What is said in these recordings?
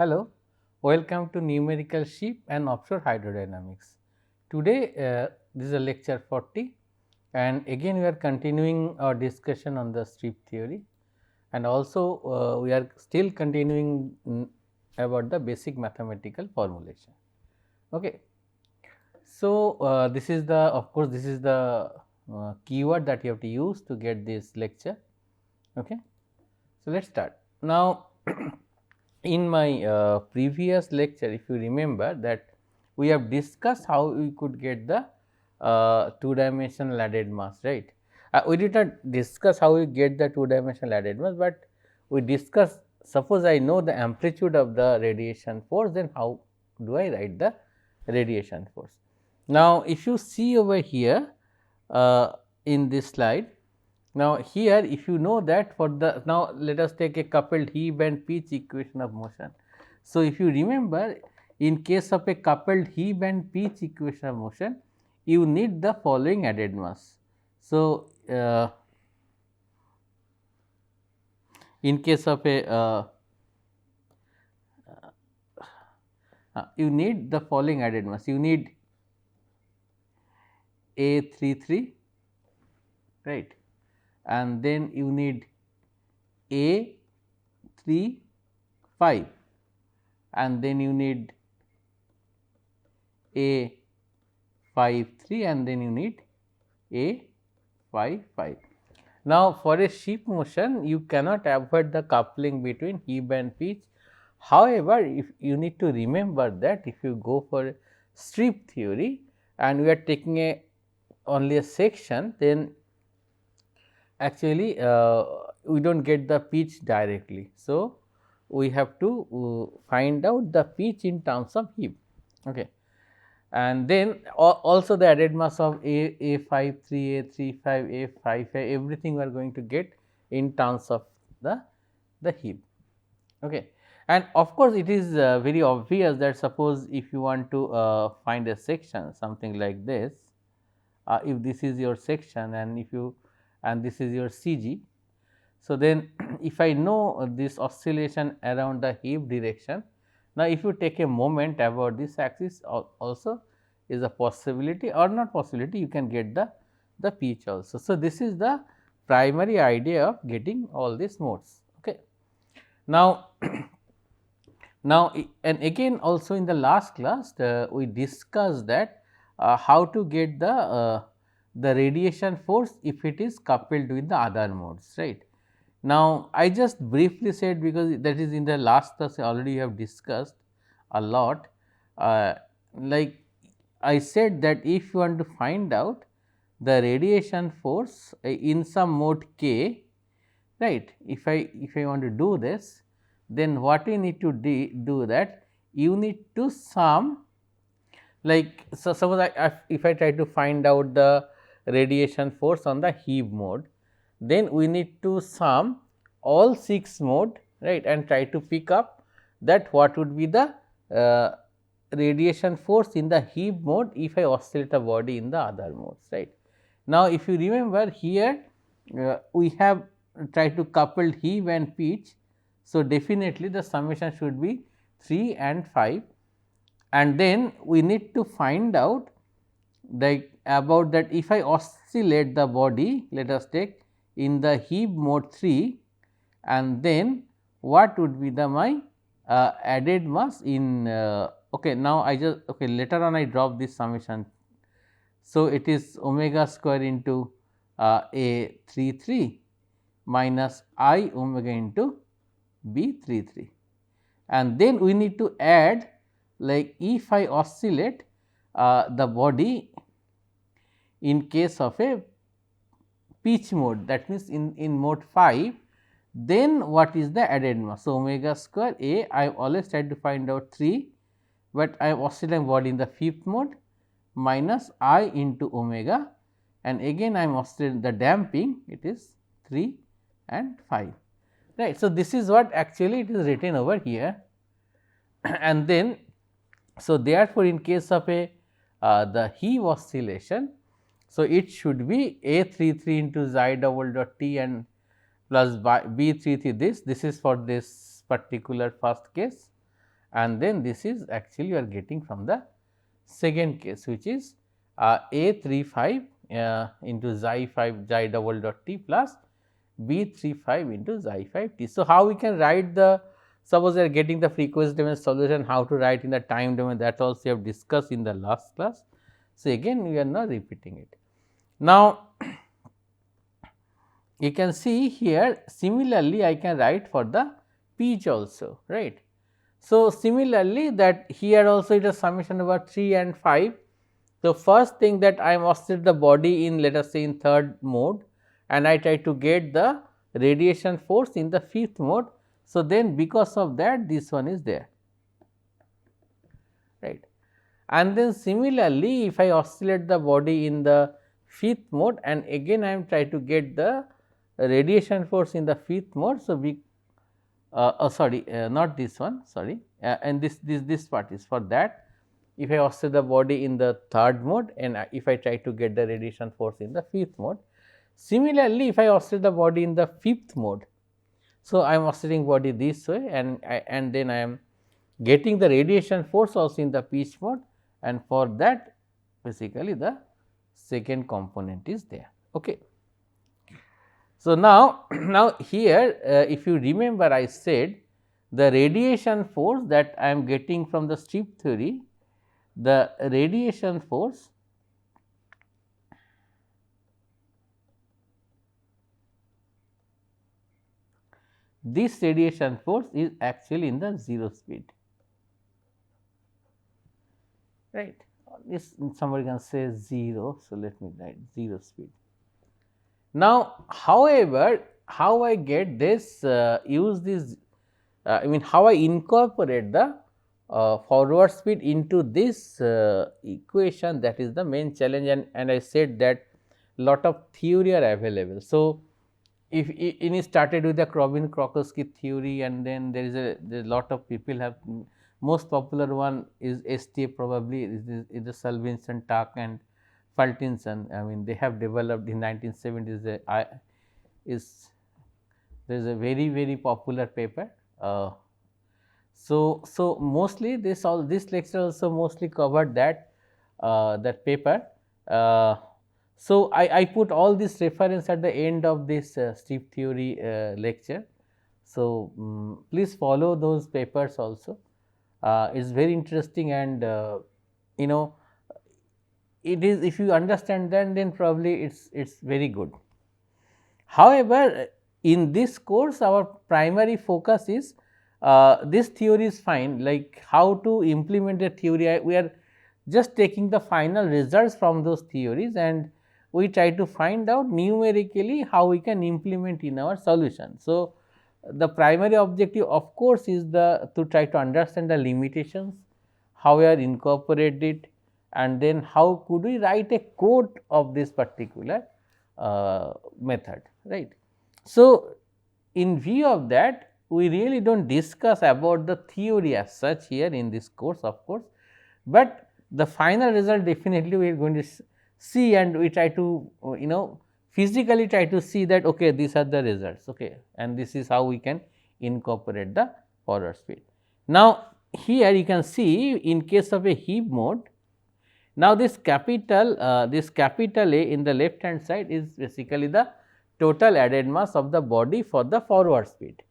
Hello, welcome to numerical ship and offshore hydrodynamics. Today this is a lecture 40 and again we are continuing our discussion on the strip theory and also we are still continuing about the basic mathematical formulation. Okay. So, this is the of course, this is the keyword that you have to use to get this lecture. Okay. So, let us start. Now, in my previous lecture, if you remember that we have discussed how we could get the two dimensional added mass, right. We did not discuss how we get the two dimensional added mass, but we discussed, suppose I know the amplitude of the radiation force, then how do I write the radiation force. Now, if you see over here in this slide, now here if you know that for the, now let us take a coupled heave and pitch equation of motion. So, if you remember, in case of a coupled heave and pitch equation of motion, you need the following added mass. So, in case of a you need the following added mass, you need A33, right, and then you need A35 and then you need A53 and then you need A55. Now, for a ship motion you cannot avoid the coupling between heave and pitch. However, if you need to remember that if you go for strip theory and we are taking a only a section, then actually we do not get the pitch directly. So, we have to find out the pitch in terms of heave. Okay. And then also the added mass of A53, A35, A55, everything we are going to get in terms of the heave. Okay. And of course, it is very obvious that suppose if you want to find a section something like this, if this is your section and if you and this is your CG. So, then if I know this oscillation around the heave direction, now if you take a moment about this axis also is a possibility or not possibility, you can get the pitch also. So, this is the primary idea of getting all these modes. Okay. Now, now and again also in the last class we discussed that how to get the radiation force if it is coupled with the other modes, right. Now, I just briefly said because that is in the last class already you have discussed a lot, like I said that if you want to find out the radiation force in some mode k, right. If I want to do this, then what we need to do that you need to sum, like so suppose if I try to find out the radiation force on the heave mode, then we need to sum all 6 mode, right, and try to pick up that what would be the radiation force in the heave mode if I oscillate a body in the other modes, right. Now, if you remember here we have tried to couple heave and pitch. So, definitely the summation should be 3 and 5 and then we need to find out like about that if I oscillate the body, let us take in the heave mode 3 and then what would be the my added mass in okay. Now, I just okay later on I drop this summation. So, it is omega square into A33 minus I omega into B33 and then we need to add like if I oscillate the body in case of a pitch mode, that means in mode 5, then what is the added mass. So, omega square A, I always try to find out 3, but I am oscillating body in the fifth mode minus I into omega and again I am oscillating the damping, it is 3 and 5, right. So, this is what actually it is written over here and then so therefore, in case of a the heave oscillation, so it should be A33 into xi double dot T and plus B33 this is for this particular first case and then this is actually you are getting from the second case, which is A 35 into xi 5 xi double dot t plus B 35 into xi 5 t. So, how we can write the, suppose we are getting the frequency domain solution, how to write in the time domain, that also we have discussed in the last class. So, again we are not repeating it. Now, you can see here similarly I can write for the pitch also, right. So, similarly that here also it is summation over 3 and 5. So, first thing that I am oscillate the body in, let us say in third mode, and I try to get the radiation force in the fifth mode. So, then because of that this one is there, right. And then similarly if I oscillate the body in the fifth mode, and again I am trying to get the radiation force in the fifth mode. So, sorry, not this one, sorry, and this part is for that. If I oscillate the body in the third mode, and if I try to get the radiation force in the fifth mode. Similarly, if I oscillate the body in the fifth mode, so I am oscillating body this way, and then I am getting the radiation force also in the pitch mode, and for that basically the second component is there. Okay. So, now, now here if you remember I said the radiation force that I am getting from the strip theory, the radiation force this radiation force is actually in the 0 speed, right. This somebody can say 0. So, let me write 0 speed. Now, however, how I get this use this I mean how I incorporate the forward speed into this equation, that is the main challenge, and I said that lot of theory are available. So, if it started with the Krovin-Krokowski theory, and then there is a lot of people have, most popular one is STA probably is the Salvinson, Tak and Faltinson. I mean they have developed in 1970s there is a very popular paper. So, mostly this lecture also mostly covered that that paper. So, I put all this reference at the end of this strip theory lecture. So, please follow those papers also. It is very interesting, and you know it is, if you understand that, then probably it's very good. However, in this course our primary focus is this theory is fine, like how to implement the theory. We are just taking the final results from those theories, and we try to find out numerically how we can implement in our solution. So, the primary objective of course is to try to understand the limitations, how we are incorporate it, and then how could we write a code of this particular method, right. So, in view of that, we really do not discuss about the theory as such here in this course, of course, but the final result definitely we are going to see, and we try to physically try to see that okay, these are the results, okay, and this is how we can incorporate the forward speed. Now, here you can see in case of a heave mode, now this capital A in the left hand side is basically the total added mass of the body for the forward speed.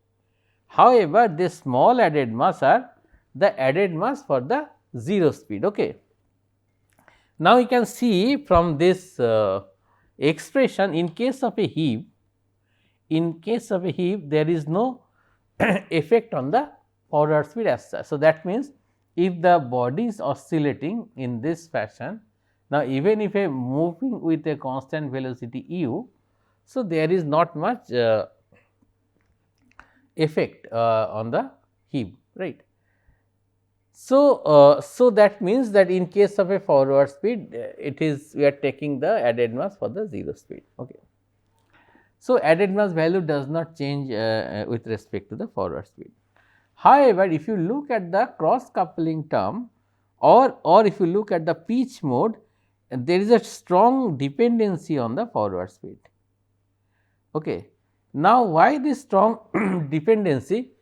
However, this small added mass are the added mass for the 0 speed. Okay. Now, you can see from this expression, in case of a heave, there is no effect on the forward speed as such. So, that means if the body is oscillating in this fashion, now even if I am moving with a constant velocity u, so there is not much effect on the heave, right. So, so that means that in case of a forward speed, it is we are taking the added mass for the 0 speed. Okay. So, added mass value does not change with respect to the forward speed. However, if you look at the cross coupling term, or if you look at the pitch mode, there is a strong dependency on the forward speed. Okay. Now, why this strong dependency?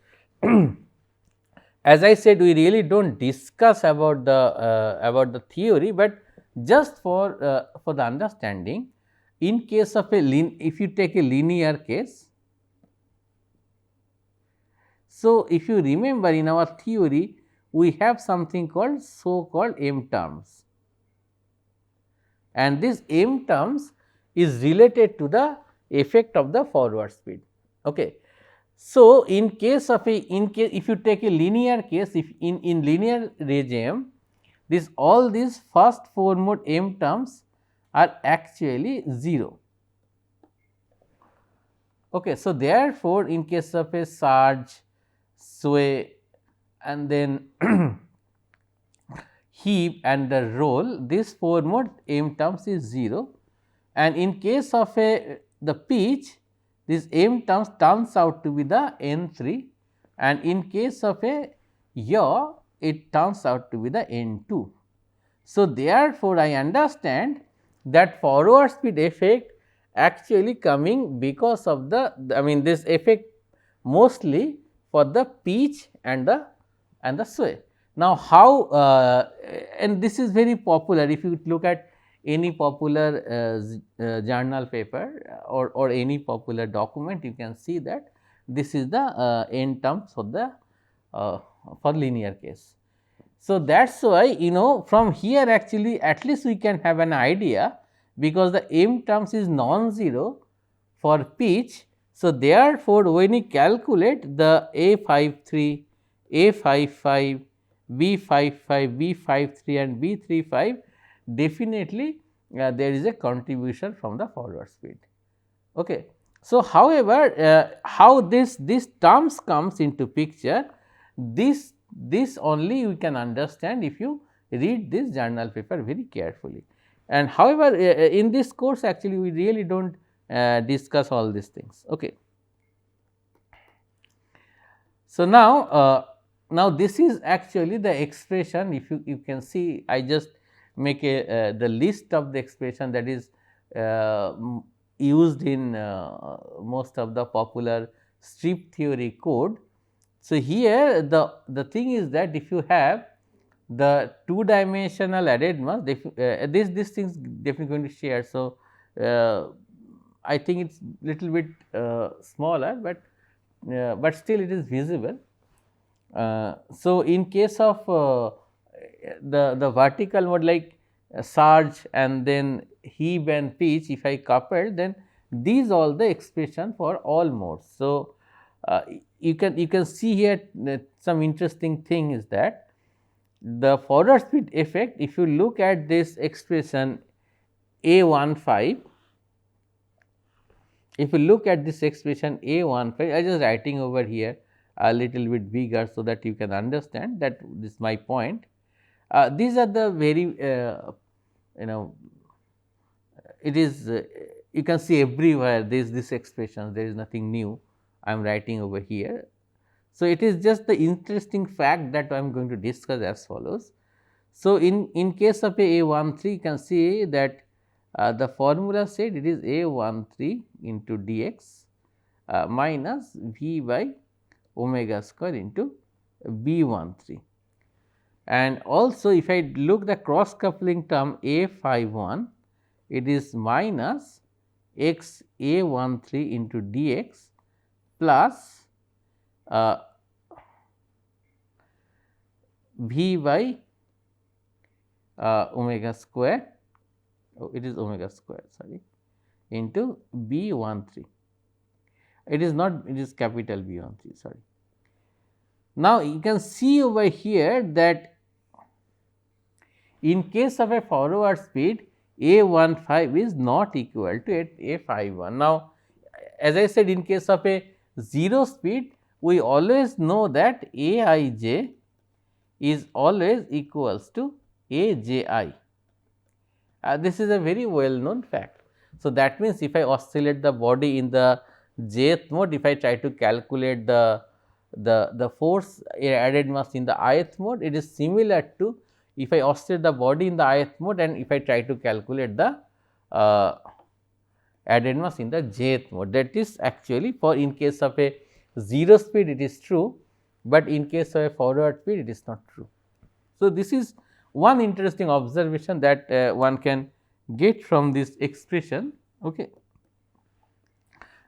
as I said, we really do not discuss about the theory, but just for the understanding, in case of if you take a linear case. So, if you remember in our theory, we have something called so called m terms, and this m terms is related to the effect of the forward speed. Okay. So, in case of if you take a linear case, if in linear regime, this all these first 4 mode m terms are actually 0. Okay. So, therefore, in case of a surge, sway and then heave and the roll, this 4 mode m terms is 0, and in case of the pitch, this m terms turns out to be the n3, and in case of a yaw, it turns out to be the n2. So, therefore, I understand that forward speed effect actually coming because of I mean this effect mostly for the pitch and the sway. Now, how and this is very popular, if you look at any popular journal paper or any popular document, you can see that this is the n terms for the for linear case. So, that is why from here actually at least we can have an idea, because the m terms is non-zero for pitch. So, therefore, when we calculate the A53, A55, B55, B53 and B35, definitely there is a contribution from the forward speed. Okay. So, however, how this terms comes into picture, this only we can understand if you read this journal paper very carefully. And however, in this course actually we really do not discuss all these things. Okay. So, now this is actually the expression, if you can see, I just make the list of the expression that is used in most of the popular strip theory code. So, here the thing is that if you have the 2-dimensional added mass, this things definitely going to share. So, I think it is little bit smaller, but still it is visible. So, in case of the vertical mode like surge and then heave and pitch, if I couple, then these all the expression for all modes. So, you can see here some interesting thing is that the forward speed effect, if you look at this expression A15, if you look at this expression A15, I am just writing over here a little bit bigger, so that you can understand that this is my point. These are the very it is you can see everywhere this expression, there is nothing new I am writing over here. So, it is just the interesting fact that I am going to discuss as follows. So, in case of A13, you can see that the formula said it is A13 into dx minus V by omega square into B13. And also, if I look the cross coupling term A51, it is minus x A13 into dx plus V by omega square, it is omega square, sorry, into B13. It is not, it is capital B13, sorry. Now, you can see over here that in case of a forward speed, A15 is not equal to A51. Now, as I said, in case of a 0 speed, we always know that Aij is always equals to Aji. This is a very well known fact. So, that means, if I oscillate the body in the jth mode, if I try to calculate the force added mass in the ith mode, it is similar to if I oscillate the body in the ith mode and if I try to calculate the added mass in the jth mode. That is actually for in case of a 0 speed, it is true, but in case of a forward speed it is not true. So, this is one interesting observation that one can get from this expression. Okay.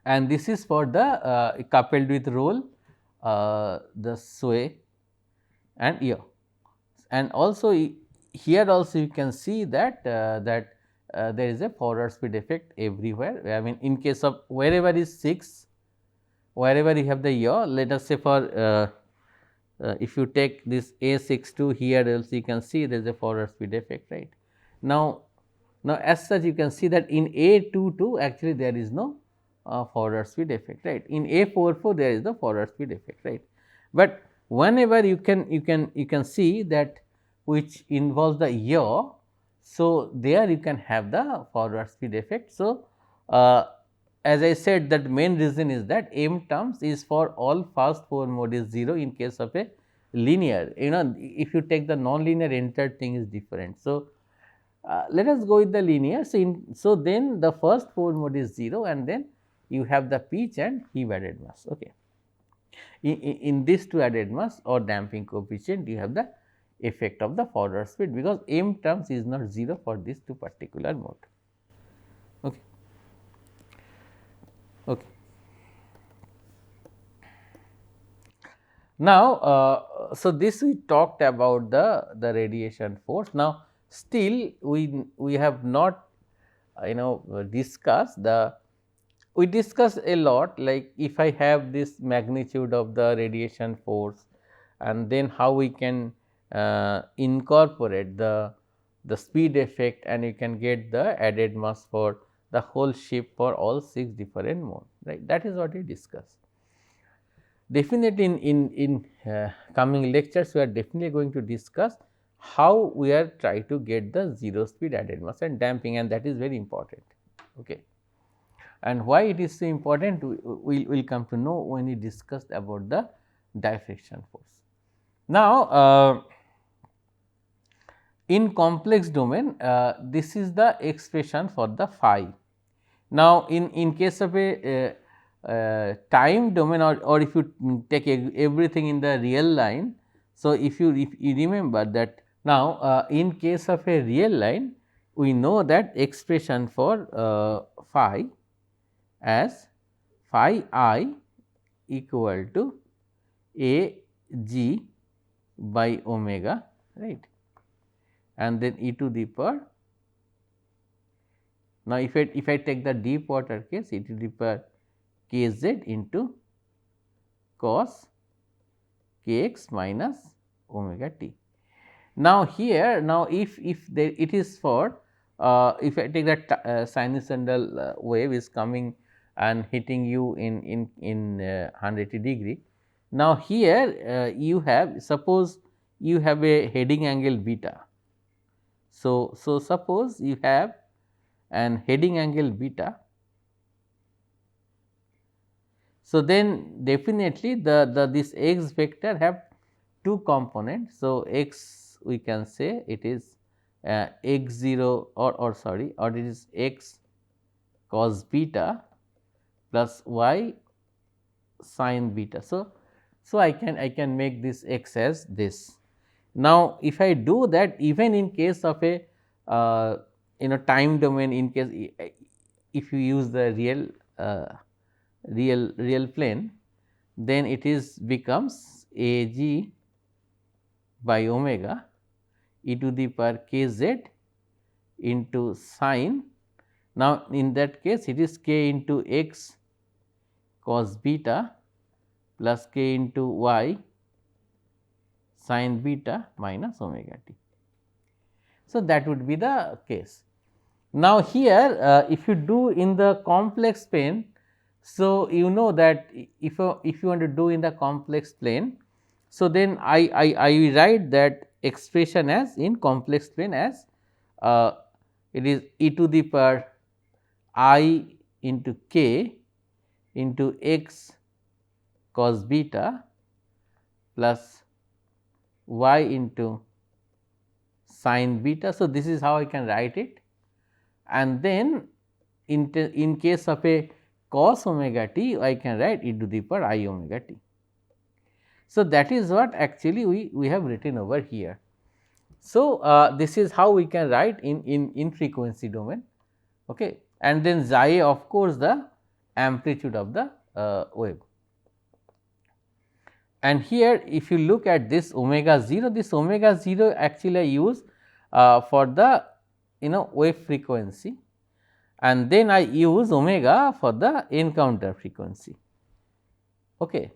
And this is for the coupled with roll, the sway and yaw. And also here also you can see that there is a forward speed effect everywhere. I mean, in case of wherever is 6, wherever you have the yaw, let us say for if you take this A62 here also you can see there is a forward speed effect, right. Now as such you can see that in A22 actually there is no forward speed effect, right. In A44 there is the forward speed effect, right. But whenever you can see that which involves the yaw, so there you can have the forward speed effect. So, as I said that main reason is that m terms is for all first 4 mode is 0 in case of a linear. If you take the non-linear, entire thing is different. So, let us go with the linear. So, then the first 4 mode is 0 and then you have the pitch and heave added mass. Okay. In these two added mass or damping coefficient, you have the effect of the forward speed, because m terms is not 0 for these two particular mode. Okay. Okay. Now, so this we talked about the radiation force. Now, still we have not discussed the, we discuss a lot, like if I have this magnitude of the radiation force and then how we can incorporate the speed effect, and you can get the added mass for the whole ship for all 6 different modes, right. That is what we discussed. Definitely in coming lectures we are definitely going to discuss how we are try to get the 0 speed added mass and damping, and that is very important. Okay. And why it is so important, we will come to know when we discussed about the diffraction force. Now, in complex domain, this is the expression for the phi. Now, in case of a time domain, or if you take everything in the real line. So, if you remember that now, in case of a real line, we know that expression for phi as phi I equal to A g by omega, right, and then e to the power. Now, if I take the deep water case, e to the power k z into cos k x minus omega t. Now, here now if there it is for if I take that sinusoidal wave is coming and hitting you in 180 degree. Now, here you have, suppose you have a heading angle beta. So, suppose you have an heading angle beta. So, then definitely the this x vector have two components. So, x we can say it is x 0 or sorry, or it is x cos beta plus y sin beta. So, I can make this x as this. Now, if I do that, even in case of a time domain, in case if you use the real plane, then it is becomes a g by omega e to the power k z into sin. Now, in that case it is k into x cos beta plus k into y sin beta minus omega t. So, that would be the case. Now, here if you do in the complex plane, so you know that if you want to do in the complex plane, so then I write that expression as in complex plane as it is e to the power I into k into x cos beta plus y into sin beta. So, this is how I can write it, and then in case of a cos omega t, I can write e to the power I omega t. So, that is what actually we have written over here. So, this is how we can write in frequency domain, okay. And then xi of course, the amplitude of the wave. And here if you look at this omega 0, this omega 0 actually I use for the wave frequency, and then I use omega for the encounter frequency. Okay.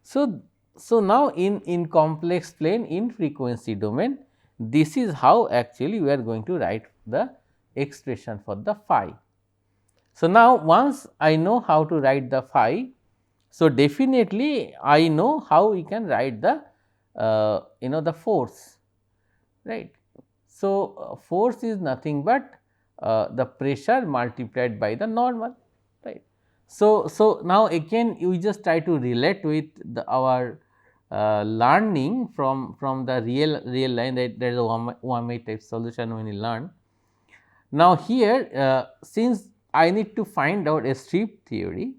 So, now in complex plane in frequency domain, this is how actually we are going to write the expression for the phi. So, now once I know how to write the phi, so definitely I know how we can write the the force, right. So, force is nothing but the pressure multiplied by the normal, right. So, now again we just try to relate with our learning from the real line, that there is a one-way type solution when you learn. Now, here since I need to find out a strip theory,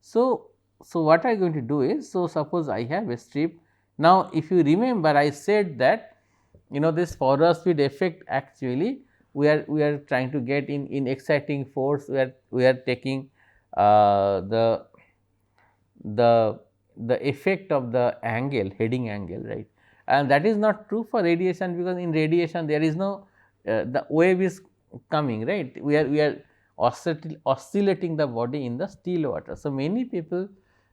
so what I am going to do is, so suppose I have a strip. Now, if you remember, I said that this forward speed effect, actually we are trying to get in exciting force, we are taking the effect of the angle, heading angle, right. And that is not true for radiation, because in radiation there is no the wave is coming, right. We are oscillating the body in the still water. So, many people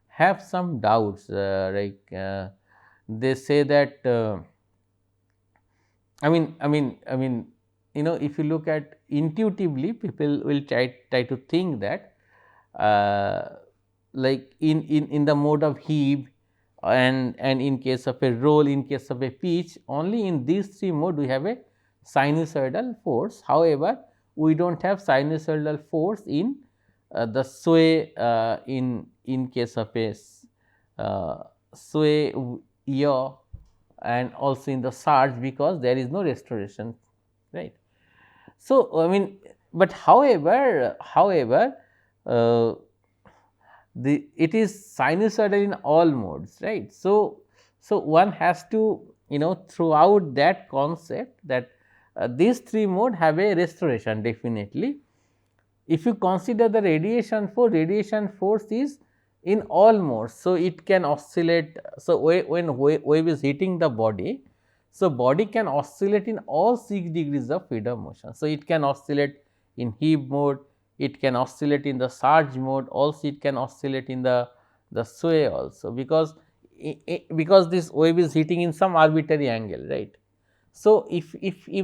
have some doubts, like they say that I mean, if you look at intuitively, people will try to think that like in the mode of heave, and in case of a roll, in case of a pitch, only in these three mode we have a sinusoidal force. However, we do not have sinusoidal force in the sway, in case of a sway yaw, and also in the surge, because there is no restoration, right. So, I mean, but however, uh, it is sinusoidal in all modes, right. So, one has to throughout that concept that these three mode have a restoration definitely. If you consider the radiation force is in all modes. So, it can oscillate. So, when wave is hitting the body, so body can oscillate in all 6 degrees of freedom motion. So, it can oscillate in heave mode, it can oscillate in the surge mode, also it can oscillate in the sway also, because this wave is hitting in some arbitrary angle, right. So, if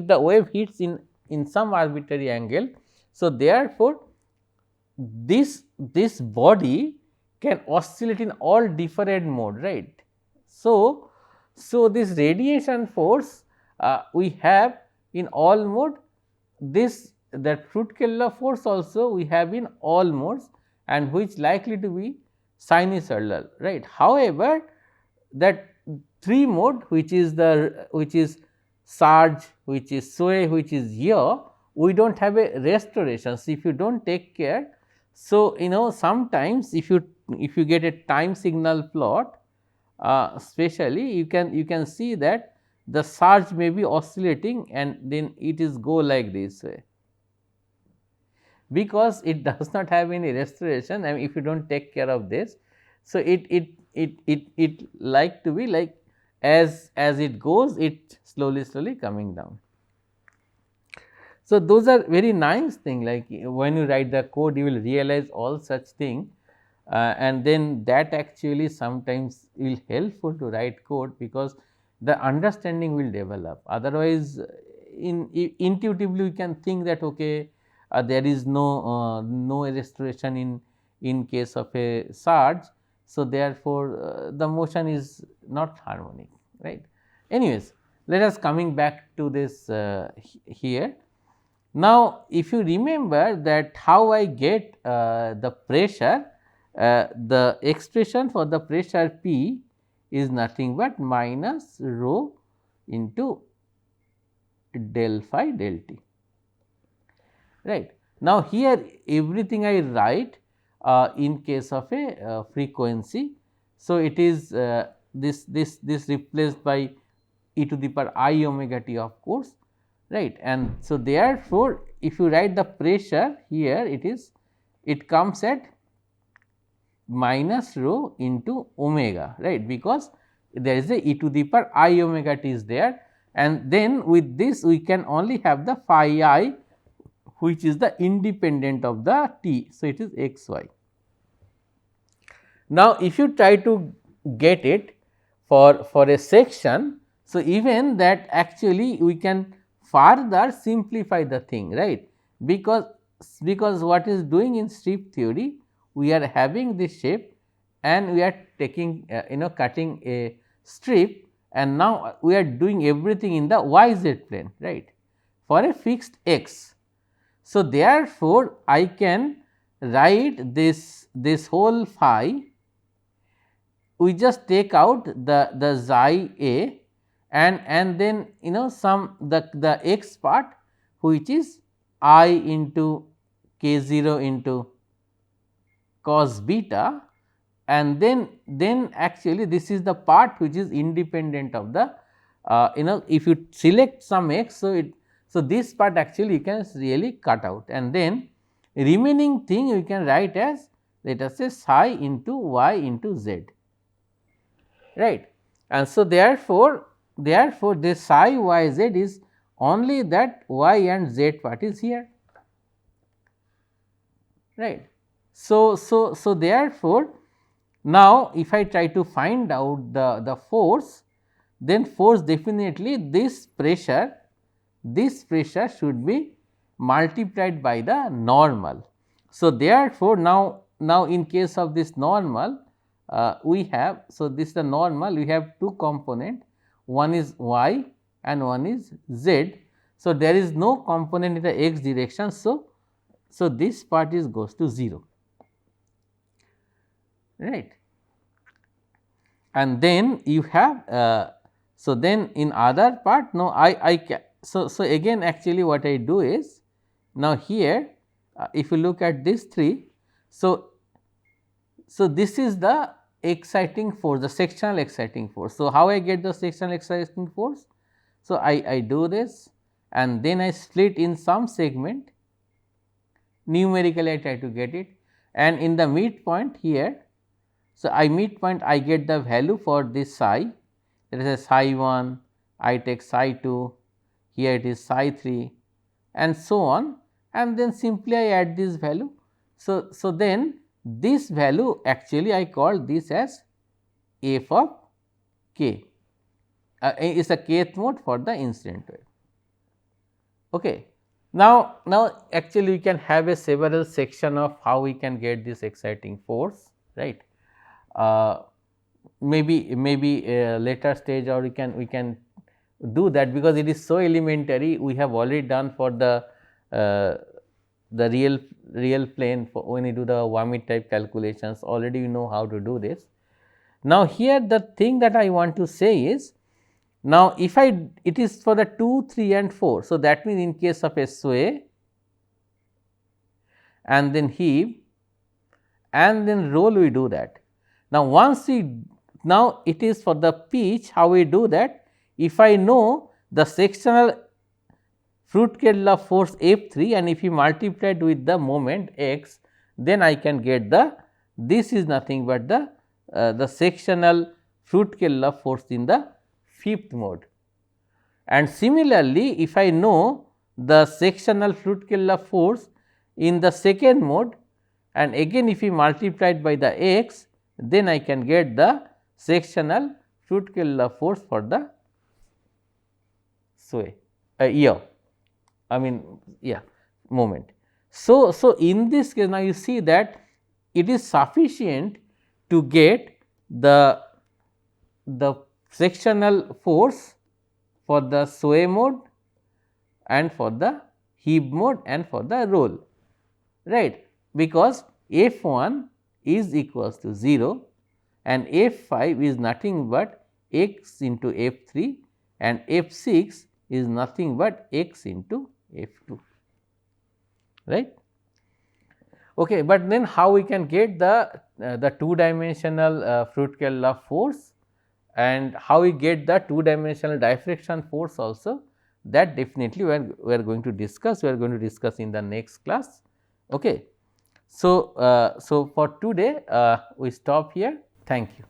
the wave hits in some arbitrary angle, so therefore, this body can oscillate in all different mode, right. So, this radiation force we have in all mode, this that Fruit-Keller force also we have in all modes, and which likely to be sinusoidal, right. However, that 3 mode, which is surge, which is sway, which is yaw, we do not have a restoration. So, if you do not take care, so sometimes if you get a time signal plot, especially you can see that the surge may be oscillating, and then it is go like this way, because it does not have any restoration. And if you do not take care of this, so it like to be like as it goes, it slowly coming down. So, those are very nice thing, like when you write the code you will realize all such thing, and then that actually sometimes will helpful to write code, because the understanding will develop. Otherwise, intuitively we can think that okay, there is no restoration in case of a surge. So, therefore, the motion is not harmonic, right. Anyways, let us coming back to this here. Now, if you remember that how I get the pressure, the expression for the pressure P is nothing but minus rho into del phi del t, right. Now, here everything I write in case of a frequency. So, it is this replaced by e to the power I omega t, of course, right. And so, therefore, if you write the pressure here, it comes at minus rho into omega, right, because there is a e to the power I omega t is there, and then with this we can only have the phi I, which is the independent of the t. So, it is x y. Now, if you try to get it for a section, so even that actually we can further simplify the thing, right, because what is doing in strip theory, we are having this shape and we are taking cutting a strip, and now we are doing everything in the y z plane, right, for a fixed x. So, therefore, I can write this whole phi, we just take out the xi a, and then some the x part, which is I into k 0 into cos beta, and then actually this is the part which is independent of the if you select some x. So, this part actually you can really cut out, and then remaining thing you can write as, let us say, psi into y into z, right. And so, therefore, this psi y z is only that y and z part is here, right. So, therefore, now if I try to find out the force, then force definitely this pressure should be multiplied by the normal. So, therefore, now in case of this normal, we have, so this is the normal, we have two component, one is y and one is z. So, there is no component in the x direction. So, this part is goes to 0, right. And then you have so then in other part, now I can, so again actually what I do is, now here if you look at these three, so this is the exciting force, the sectional exciting force. So, how I get the sectional exciting force? So, I do this and then I split in some segment, numerically I try to get it, and in the midpoint here. So, midpoint I get the value for this psi, that is a psi 1, I take psi 2, here it is psi 3 and so on, and then simply I add this value. So, then this value actually I call this as f of k, is a kth mode for the incident wave. Okay. Now actually we can have a several section of how we can get this exciting force, right. Maybe a later stage, or we can do that, because it is so elementary. We have already done for the real plane, for when you do the Wamit type calculations, already you know how to do this. Now, here the thing that I want to say is, now if it is for the 2, 3 and 4. So, that means in case of a sway and then heave and then roll, we do that. Now, now it is for the pitch, how we do that? If I know the sectional Fruit-Kedla force F3, and if you multiply it with the moment x, then I can get this is nothing but the sectional Fruit-Kedla force in the fifth mode. And similarly, if I know the sectional Fruit-Kedla force in the second mode, and again if we multiply it by the x, then I can get the sectional Fruit-Kedla force for the sway moment. So, in this case, now you see that it is sufficient to get the sectional force for the sway mode and for the heave mode and for the roll, right, because F1 is equals to 0 and F5 is nothing but x into F3 and F6 is nothing but x into F2, right. Okay, but then how we can get the two dimensional Fruit-Kedla force and how we get the two dimensional diffraction force also, that definitely we are going to discuss, in the next class. Okay. So, so for today we stop here. Thank you.